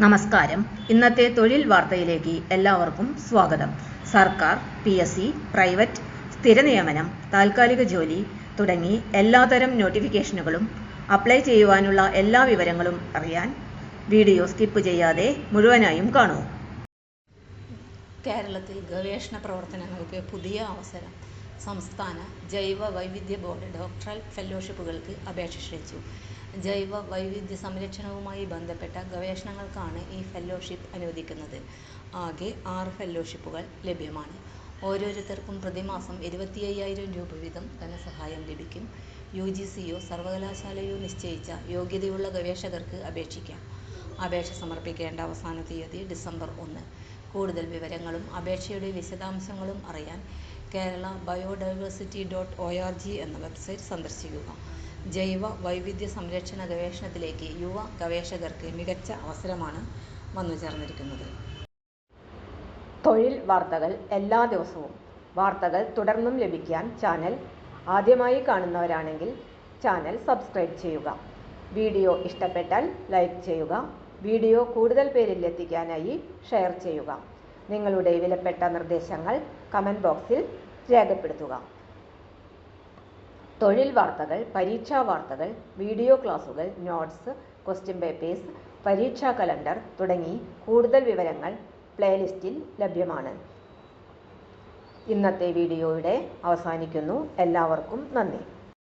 നമസ്കാരം. ഇന്നത്തെ തൊഴിൽ വാർത്തയിലേക്ക് എല്ലാവർക്കും സ്വാഗതം. സർക്കാർ, PSC, പ്രൈവറ്റ്, സ്ഥിര നിയമനം, താൽക്കാലിക ജോലി തുടങ്ങി എല്ലാതരം നോട്ടിഫിക്കേഷനുകളും അപ്ലൈ ചെയ്യുവാനുള്ള എല്ലാ വിവരങ്ങളും അറിയാൻ വീഡിയോ സ്കിപ്പ് ചെയ്യാതെ മുഴുവനായും കാണൂ. കേരളത്തിൽ ഗവേഷണ പ്രവർത്തനങ്ങൾക്ക് പുതിയ അവസരം. സംസ്ഥാന ജൈവ വൈവിധ്യ ബോർഡ് ഡോക്ടറൽ ഫെലോഷിപ്പുകൾക്ക് അപേക്ഷ ക്ഷണിച്ചു. ജൈവ വൈവിധ്യ സംരക്ഷണവുമായി ബന്ധപ്പെട്ട ഗവേഷണങ്ങൾക്കാണ് ഈ ഫെലോഷിപ്പ് അനുവദിക്കുന്നത്. ആകെ 6 ഫെലോഷിപ്പുകൾ ലഭ്യമാണ്. ഓരോരുത്തർക്കും പ്രതിമാസം 25,000 രൂപ വീതം ധനസഹായം ലഭിക്കും. UGCയോ സർവകലാശാലയോ നിശ്ചയിച്ച യോഗ്യതയുള്ള ഗവേഷകർക്ക് അപേക്ഷിക്കാം. അപേക്ഷ സമർപ്പിക്കേണ്ട അവസാന തീയതി ഡിസംബർ 1. കൂടുതൽ വിവരങ്ങളും അപേക്ഷയുടെ വിശദാംശങ്ങളും അറിയാൻ keralabiodiversity.org എന്ന വെബ്സൈറ്റ് സന്ദർശിക്കുക. ജൈവ വൈവിധ്യ സംരക്ഷണ ഗവേഷണത്തിലേക്ക് യുവ ഗവേഷകർക്ക് മികച്ച അവസരമാണ് വന്നുചേർന്നിരിക്കുന്നത്. തൊഴിൽ വാർത്തകൾ എല്ലാ ദിവസവും. വാർത്തകൾ തുടർന്നും ലഭിക്കാൻ ചാനൽ ആദ്യമായി കാണുന്നവരാണെങ്കിൽ ചാനൽ സബ്സ്ക്രൈബ് ചെയ്യുക. വീഡിയോ ഇഷ്ടപ്പെട്ടാൽ ലൈക്ക് ചെയ്യുക. വീഡിയോ കൂടുതൽ പേരിൽ എത്തിക്കാനായി ഷെയർ ചെയ്യുക. നിങ്ങളുടെ വിലപ്പെട്ട നിർദ്ദേശങ്ങൾ കമൻറ്റ് ബോക്സിൽ രേഖപ്പെടുത്തുക. തൊഴിൽ വാർത്തകൾ, പരീക്ഷാ വാർത്തകൾ, വീഡിയോ ക്ലാസുകൾ, നോട്ട്സ്, ക്വസ്റ്റ്യൻ പേപ്പേഴ്സ്, പരീക്ഷാ കലണ്ടർ തുടങ്ങി കൂടുതൽ വിവരങ്ങൾ പ്ലേലിസ്റ്റിൽ ലഭ്യമാണ്. ഇന്നത്തെ വീഡിയോയുടെ അവസാനിക്കുന്നു. എല്ലാവർക്കും നന്ദി.